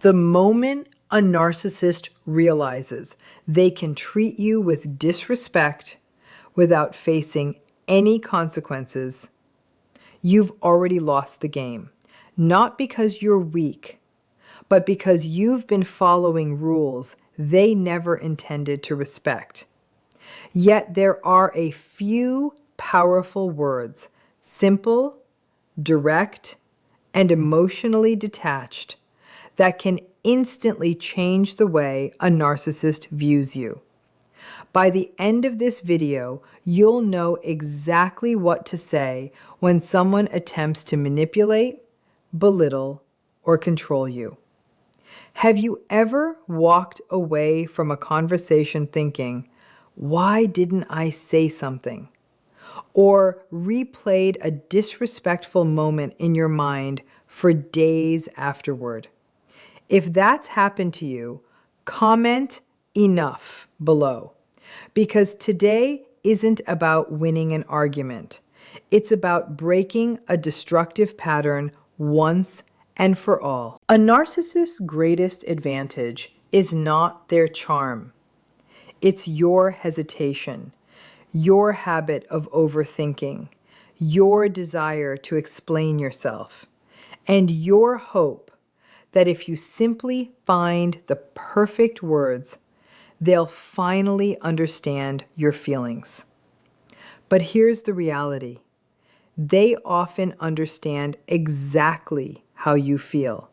The moment a narcissist realizes they can treat you with disrespect without facing any consequences, you've already lost the game. Not because you're weak, but because you've been following rules they never intended to respect. Yet there are a few powerful words, simple, direct, and emotionally detached, that can instantly change the way a narcissist views you. By the end of this video, you'll know exactly what to say when someone attempts to manipulate, belittle, or control you. Have you ever walked away from a conversation thinking, "Why didn't I say something?" Or replayed a disrespectful moment in your mind for days afterward? If that's happened to you, comment "enough" below, because today isn't about winning an argument. It's about breaking a destructive pattern once and for all. A narcissist's greatest advantage is not their charm. It's your hesitation, your habit of overthinking, your desire to explain yourself, and your hope that if you simply find the perfect words, they'll finally understand your feelings. But here's the reality. They often understand exactly how you feel.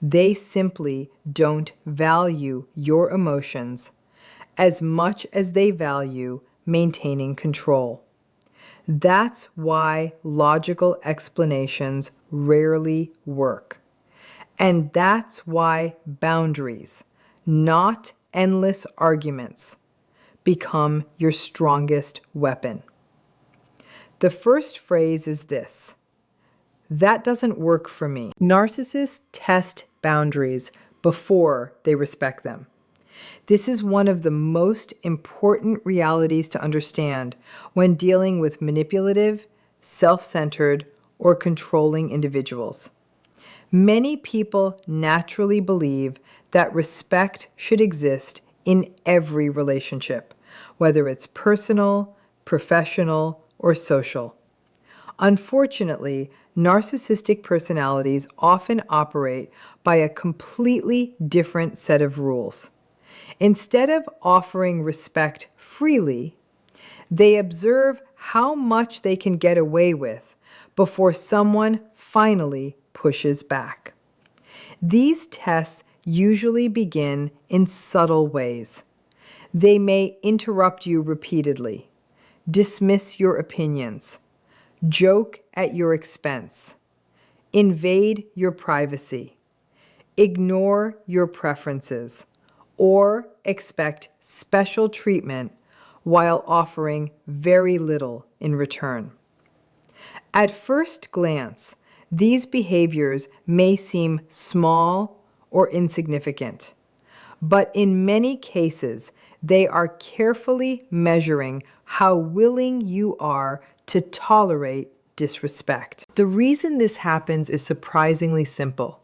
They simply don't value your emotions as much as they value maintaining control. That's why logical explanations rarely work. And that's why boundaries, not endless arguments, become your strongest weapon. The first phrase is this: "That doesn't work for me." Narcissists test boundaries before they respect them. This is one of the most important realities to understand when dealing with manipulative, self-centered, or controlling individuals. Many people naturally believe that respect should exist in every relationship, whether it's personal, professional, or social. Unfortunately, narcissistic personalities often operate by a completely different set of rules. Instead of offering respect freely, they observe how much they can get away with before someone finally pushes back. These tests usually begin in subtle ways. They may interrupt you repeatedly, dismiss your opinions, joke at your expense, invade your privacy, ignore your preferences, or expect special treatment while offering very little in return. At first glance, these behaviors may seem small or insignificant, but in many cases, they are carefully measuring how willing you are to tolerate disrespect. The reason this happens is surprisingly simple.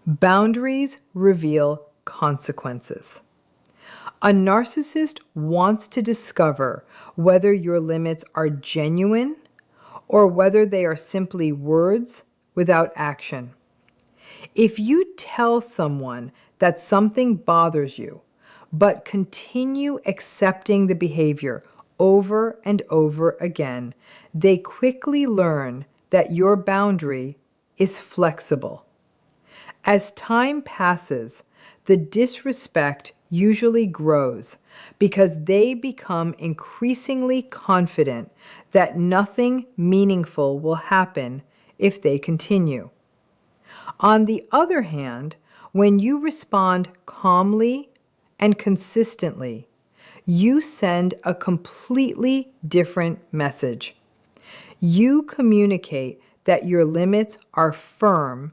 Boundaries reveal consequences. A narcissist wants to discover whether your limits are genuine or whether they are simply words without action. If you tell someone that something bothers you, but continue accepting the behavior over and over again, they quickly learn that your boundary is flexible. As time passes, the disrespect usually grows because they become increasingly confident that nothing meaningful will happen if they continue. On the other hand, when you respond calmly and consistently, you send a completely different message. You communicate that your limits are firm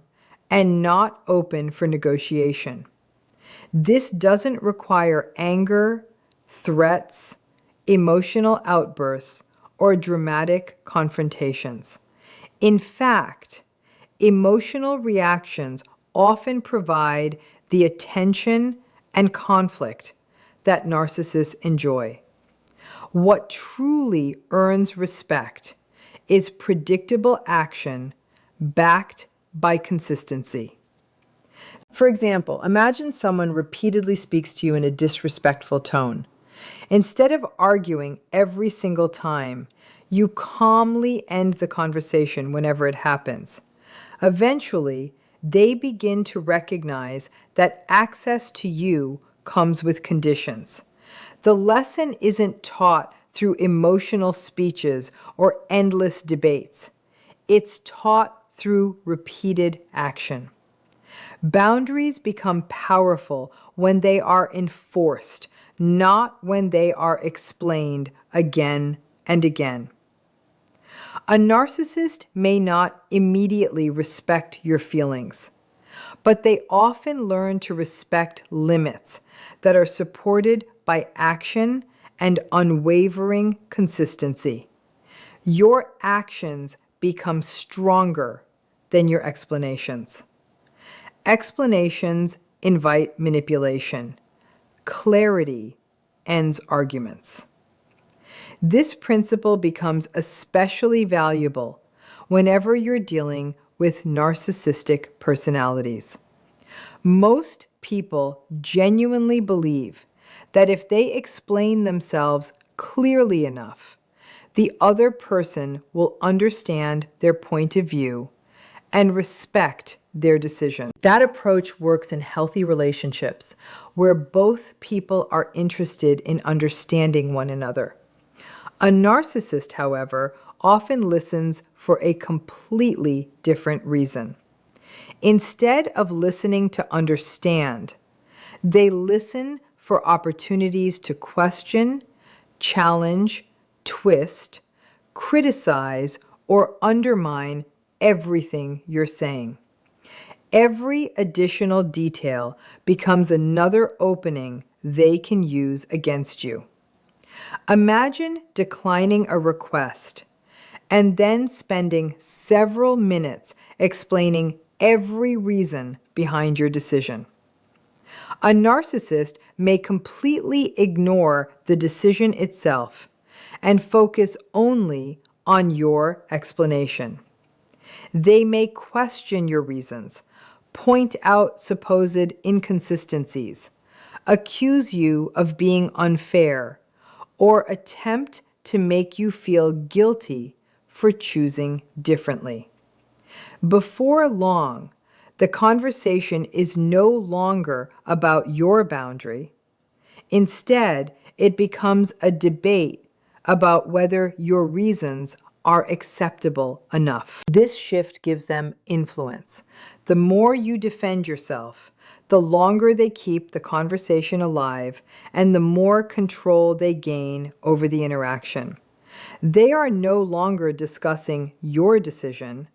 and not open for negotiation. This doesn't require anger, threats, emotional outbursts, or dramatic confrontations. In fact, emotional reactions often provide the attention and conflict that narcissists enjoy. What truly earns respect is predictable action backed by consistency. For example, imagine someone repeatedly speaks to you in a disrespectful tone. Instead of arguing every single time, you calmly end the conversation whenever it happens. Eventually, they begin to recognize that access to you comes with conditions. The lesson isn't taught through emotional speeches or endless debates. It's taught through repeated action. Boundaries become powerful when they are enforced, not when they are explained again and again. A narcissist may not immediately respect your feelings, but they often learn to respect limits that are supported by action and unwavering consistency. Your actions become stronger than your explanations. Explanations invite manipulation. Clarity ends arguments. This principle becomes especially valuable whenever you're dealing with narcissistic personalities. Most people genuinely believe that if they explain themselves clearly enough, the other person will understand their point of view and respect their decision. That approach works in healthy relationships where both people are interested in understanding one another. A narcissist, however, often listens for a completely different reason. Instead of listening to understand, they listen for opportunities to question, challenge, twist, criticize, or undermine everything you're saying. Every additional detail becomes another opening they can use against you. Imagine declining a request and then spending several minutes explaining every reason behind your decision. A narcissist may completely ignore the decision itself and focus only on your explanation. They may question your reasons, point out supposed inconsistencies, accuse you of being unfair, or attempt to make you feel guilty for choosing differently. Before long, the conversation is no longer about your boundary. Instead, it becomes a debate about whether your reasons are acceptable enough. This shift gives them influence. The more you defend yourself, the longer they keep the conversation alive and the more control they gain over the interaction. They are no longer discussing your decision.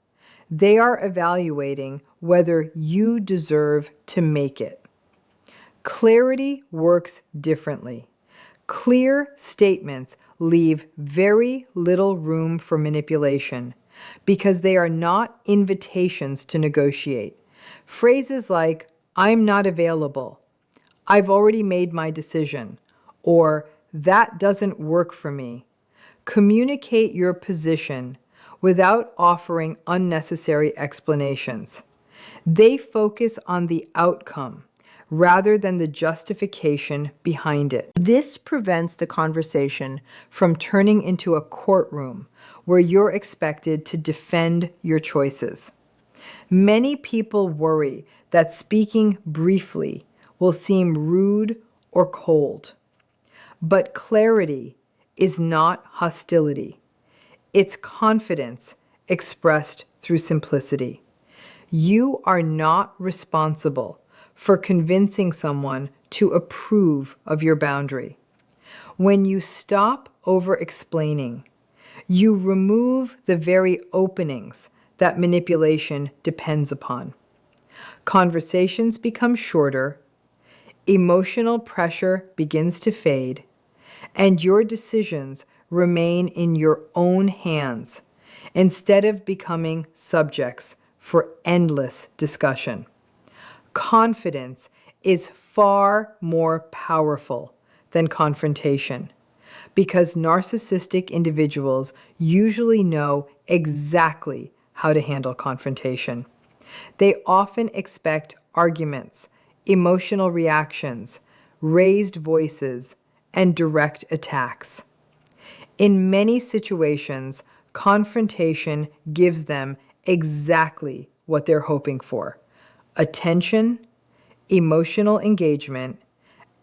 They are evaluating whether you deserve to make it. Clarity works differently. Clear statements leave very little room for manipulation because they are not invitations to negotiate. Phrases like, "I'm not available," "I've already made my decision," or "that doesn't work for me," communicate your position without offering unnecessary explanations. They focus on the outcome rather than the justification behind it. This prevents the conversation from turning into a courtroom where you're expected to defend your choices. Many people worry that speaking briefly will seem rude or cold. But clarity is not hostility. It's confidence expressed through simplicity. You are not responsible for convincing someone to approve of your boundary. When you stop over-explaining, you remove the very openings that manipulation depends upon. Conversations become shorter, emotional pressure begins to fade, and your decisions remain in your own hands instead of becoming subjects for endless discussion. Confidence is far more powerful than confrontation because narcissistic individuals usually know exactly how to handle confrontation. They often expect arguments, emotional reactions, raised voices, and direct attacks. In many situations, confrontation gives them exactly what they're hoping for: attention, emotional engagement,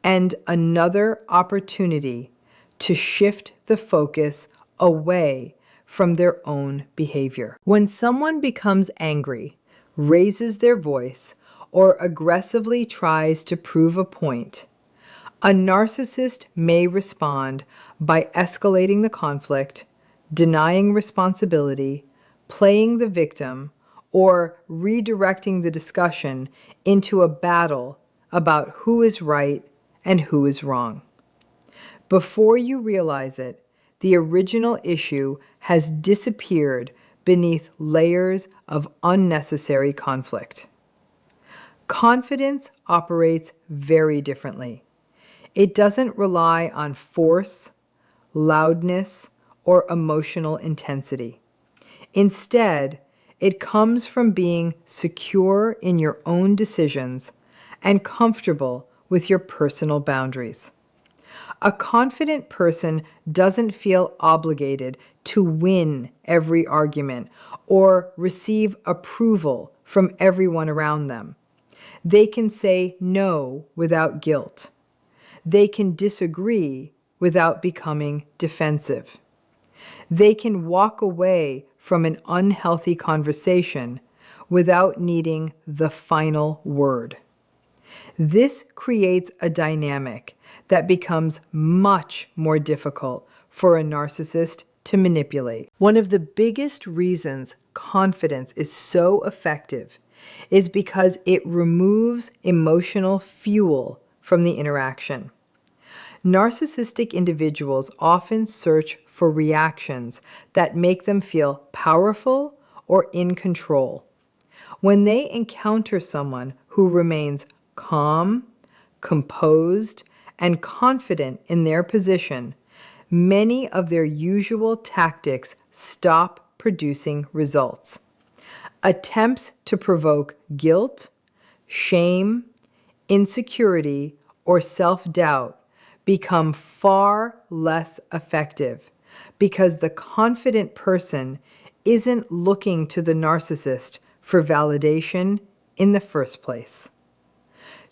and another opportunity to shift the focus away from their own behavior. When someone becomes angry, raises their voice, or aggressively tries to prove a point, a narcissist may respond by escalating the conflict, denying responsibility, playing the victim, or redirecting the discussion into a battle about who is right and who is wrong. Before you realize it, the original issue has disappeared beneath layers of unnecessary conflict. Confidence operates very differently. It doesn't rely on force, loudness, or emotional intensity. Instead, it comes from being secure in your own decisions and comfortable with your personal boundaries. A confident person doesn't feel obligated to win every argument or receive approval from everyone around them. They can say no without guilt. They can disagree without becoming defensive. They can walk away from an unhealthy conversation without needing the final word. This creates a dynamic that becomes much more difficult for a narcissist to manipulate. One of the biggest reasons confidence is so effective is because it removes emotional fuel from the interaction. Narcissistic individuals often search for reactions that make them feel powerful or in control. When they encounter someone who remains calm, composed, and confident in their position, many of their usual tactics stop producing results. Attempts to provoke guilt, shame, insecurity, or self-doubt become far less effective because the confident person isn't looking to the narcissist for validation in the first place.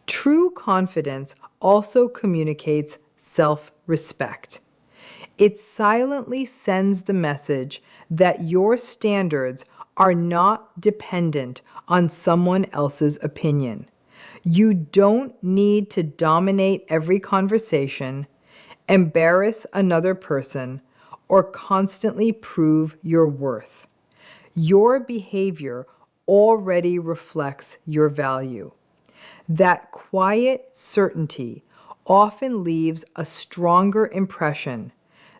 True confidence also communicates self-respect. It silently sends the message that your standards are not dependent on someone else's opinion. You don't need to dominate every conversation, embarrass another person, or constantly prove your worth. Your behavior already reflects your value. That quiet certainty often leaves a stronger impression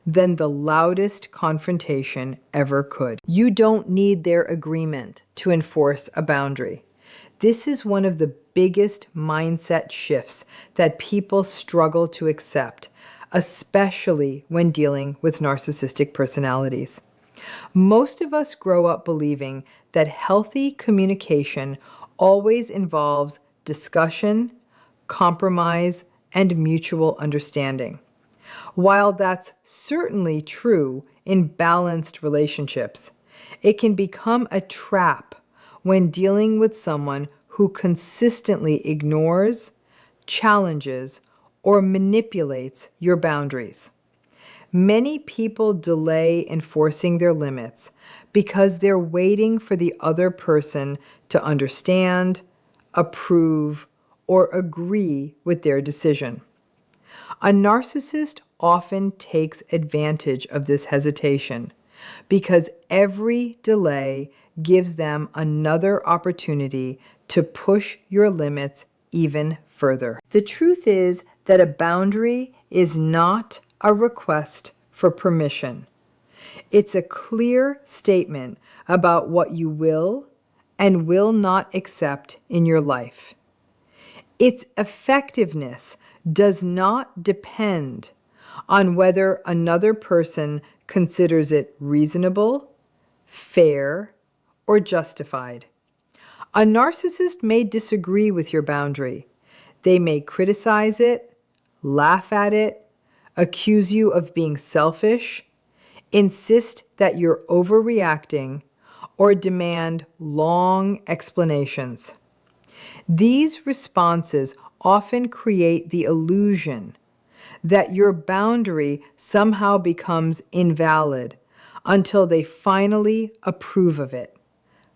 than the loudest confrontation ever could. You don't need their agreement to enforce a boundary. This is one of the biggest mindset shifts that people struggle to accept, especially when dealing with narcissistic personalities. Most of us grow up believing that healthy communication always involves discussion, compromise, and mutual understanding. While that's certainly true in balanced relationships, it can become a trap when dealing with someone who consistently ignores, challenges, or manipulates your boundaries. Many people delay enforcing their limits because they're waiting for the other person to understand, approve, or agree with their decision. A narcissist often takes advantage of this hesitation because every delay gives them another opportunity to push your limits even further. The truth is that a boundary is not a request for permission. It's a clear statement about what you will and will not accept in your life. Its effectiveness does not depend on whether another person considers it reasonable, fair, or justified. A narcissist may disagree with your boundary. They may criticize it, laugh at it, accuse you of being selfish, insist that you're overreacting, or demand long explanations. These responses often create the illusion that your boundary somehow becomes invalid until they finally approve of it.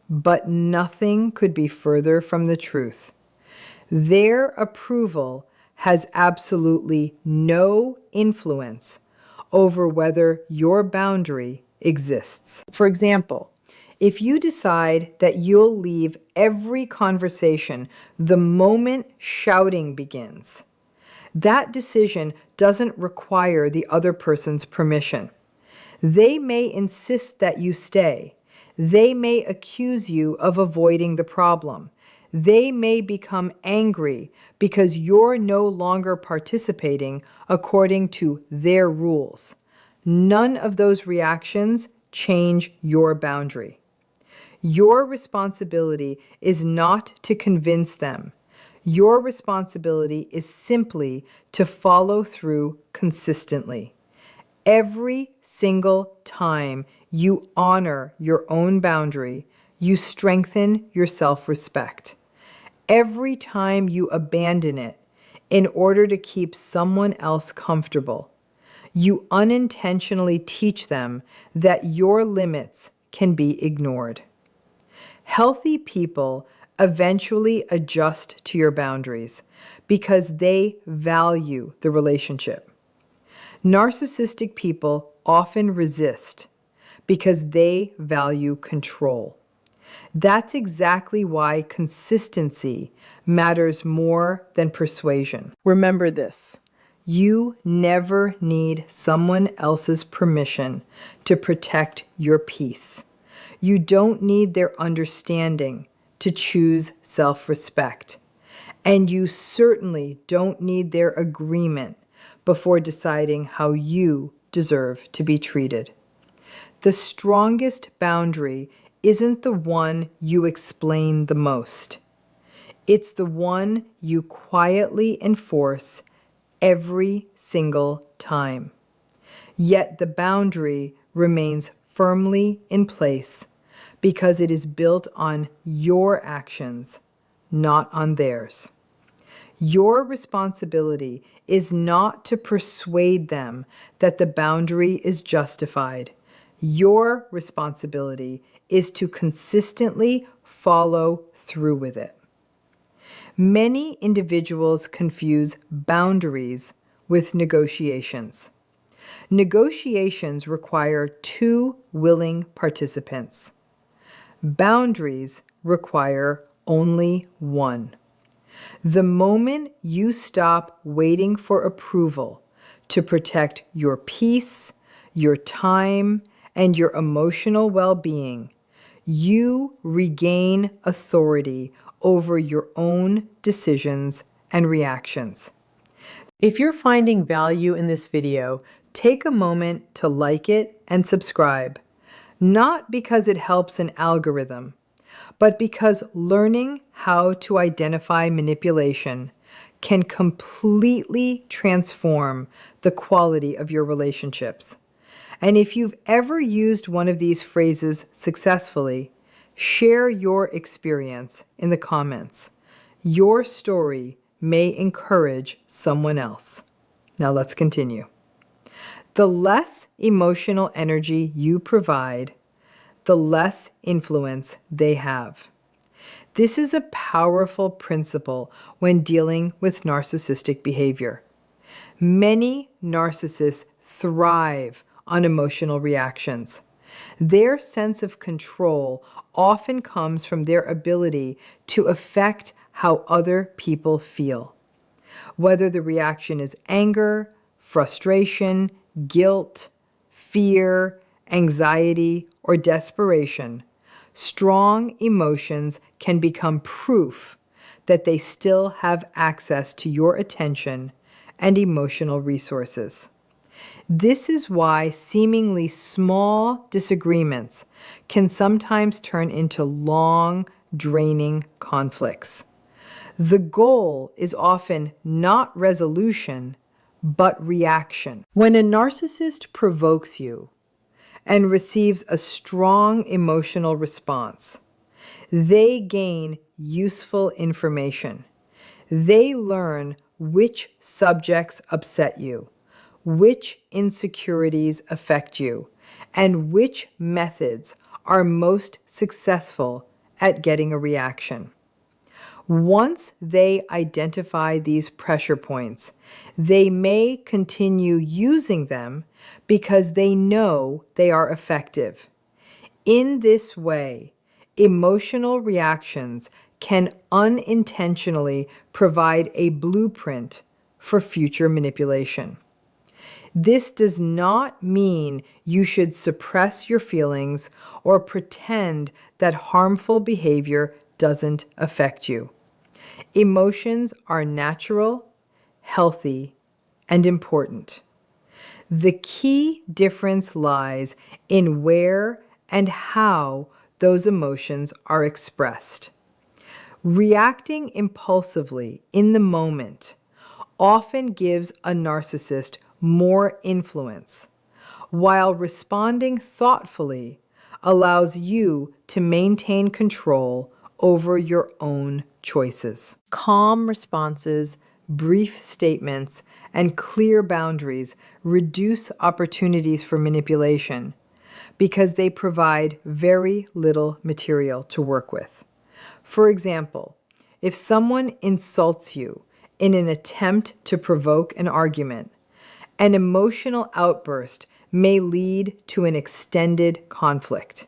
But nothing could be further from the truth. Their approval has absolutely no influence over whether your boundary exists. For example, if you decide that you'll leave every conversation the moment shouting begins, that decision doesn't require the other person's permission. They may insist that you stay. They may accuse you of avoiding the problem. They may become angry because you're no longer participating according to their rules. None of those reactions change your boundary. Your responsibility is not to convince them. Your responsibility is simply to follow through consistently. Every single time you honor your own boundary, you strengthen your self-respect. Every time you abandon it in order to keep someone else comfortable, you unintentionally teach them that your limits can be ignored. Healthy people eventually adjust to your boundaries because they value the relationship. Narcissistic people often resist because they value control. That's exactly why consistency matters more than persuasion. Remember this: you never need someone else's permission to protect your peace. You don't need their understanding to choose self-respect. And you certainly don't need their agreement before deciding how you deserve to be treated. The strongest boundary isn't the one you explain the most. It's the one you quietly enforce every single time. Yet the boundary remains firmly in place because it is built on your actions, not on theirs. Your responsibility is not to persuade them that the boundary is justified. Your responsibility is to consistently follow through with it. Many individuals confuse boundaries with negotiations. Negotiations require two willing participants. Boundaries require only one. The moment you stop waiting for approval to protect your peace, your time, and your emotional well-being, you regain authority over your own decisions and reactions. If you're finding value in this video, take a moment to like it and subscribe. Not because it helps an algorithm, but because learning how to identify manipulation can completely transform the quality of your relationships. And if you've ever used one of these phrases successfully, share your experience in the comments. Your story may encourage someone else. Now let's continue. The less emotional energy you provide, the less influence they have. This is a powerful principle when dealing with narcissistic behavior. Many narcissists thrive on emotional reactions. Their sense of control often comes from their ability to affect how other people feel. Whether the reaction is anger, frustration, guilt, fear, anxiety, or desperation, strong emotions can become proof that they still have access to your attention and emotional resources. This is why seemingly small disagreements can sometimes turn into long, draining conflicts. The goal is often not resolution, but reaction. When a narcissist provokes you and receives a strong emotional response, they gain useful information. They learn which subjects upset you, which insecurities affect you, and which methods are most successful at getting a reaction. Once they identify these pressure points, they may continue using them because they know they are effective. In this way, emotional reactions can unintentionally provide a blueprint for future manipulation. This does not mean you should suppress your feelings or pretend that harmful behavior doesn't affect you. Emotions are natural, healthy, and important. The key difference lies in where and how those emotions are expressed. Reacting impulsively in the moment often gives a narcissist more influence, while responding thoughtfully allows you to maintain control over your own choices. Calm responses, brief statements, and clear boundaries reduce opportunities for manipulation because they provide very little material to work with. For example, if someone insults you in an attempt to provoke an argument, an emotional outburst may lead to an extended conflict.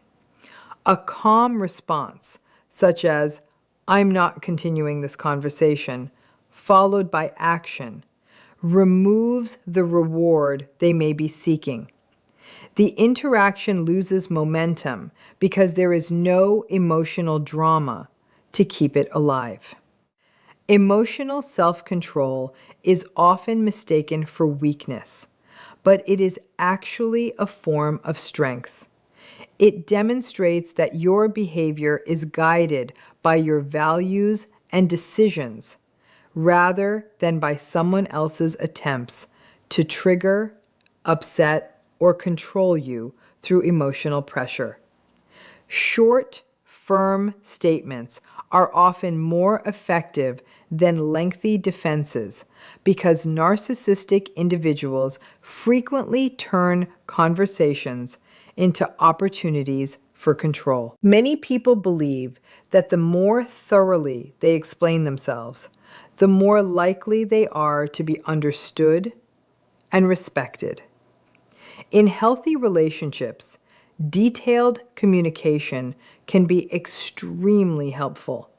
A calm response, such as, "I'm not continuing this conversation," followed by action, removes the reward they may be seeking. The interaction loses momentum because there is no emotional drama to keep it alive. Emotional self-control is often mistaken for weakness, but it is actually a form of strength. It demonstrates that your behavior is guided by your values and decisions rather than by someone else's attempts to trigger, upset, or control you through emotional pressure. Short, firm statements are often more effective than lengthy defenses because narcissistic individuals frequently turn conversations into opportunities for control. Many people believe that the more thoroughly they explain themselves, the more likely they are to be understood and respected. In healthy relationships, detailed communication can be extremely helpful.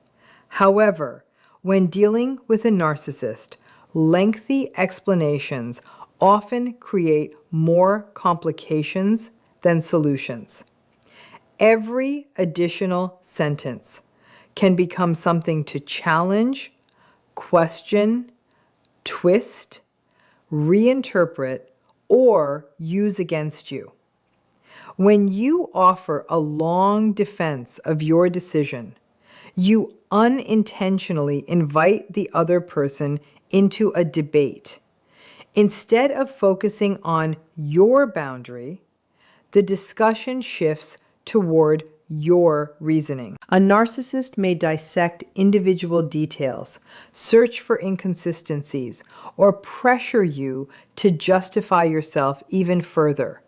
However, when dealing with a narcissist, lengthy explanations often create more complications than solutions. Every additional sentence can become something to challenge, question, twist, reinterpret, or use against you. When you offer a long defense of your decision, you unintentionally invite the other person into a debate. Instead of focusing on your boundary, the discussion shifts toward your reasoning. A narcissist may dissect individual details, search for inconsistencies, or pressure you to justify yourself even further.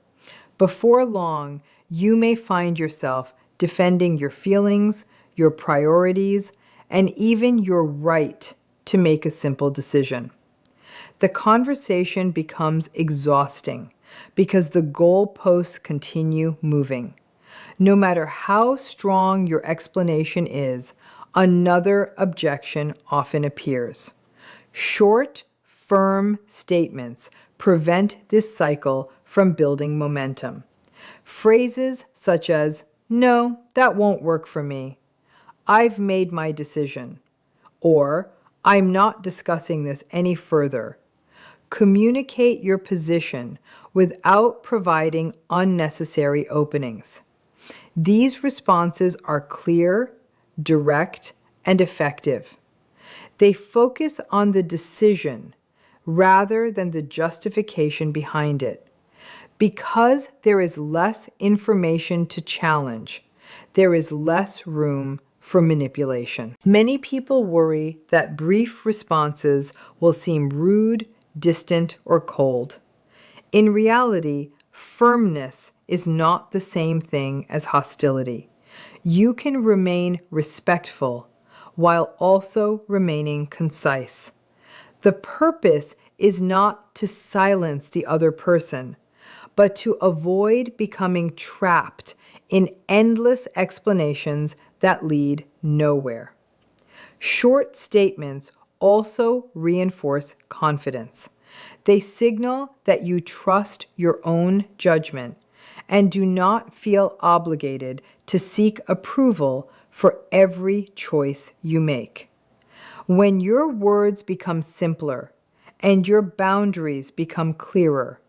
Before long, you may find yourself defending your feelings, your priorities, and even your right to make a simple decision. The conversation becomes exhausting because the goalposts continue moving. No matter how strong your explanation is, another objection often appears. Short, firm statements prevent this cycle from building momentum. Phrases such as, "No, that won't work for me," "I've made my decision," or "I'm not discussing this any further." Communicate your position without providing unnecessary openings. These responses are clear, direct, and effective. They focus on the decision rather than the justification behind it. Because there is less information to challenge, there is less room for manipulation. Many people worry that brief responses will seem rude, distant, or cold. In reality, firmness is not the same thing as hostility. You can remain respectful while also remaining concise. The purpose is not to silence the other person, but to avoid becoming trapped in endless explanations that lead nowhere. Short statements also reinforce confidence. They signal that you trust your own judgment and do not feel obligated to seek approval for every choice you make. When your words become simpler and your boundaries become clearer,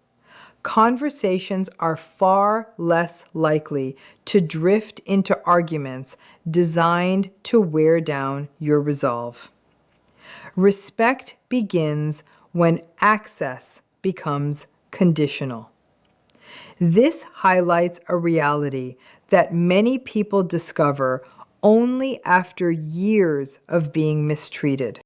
conversations are far less likely to drift into arguments designed to wear down your resolve. Respect begins when access becomes conditional. This highlights a reality that many people discover only after years of being mistreated.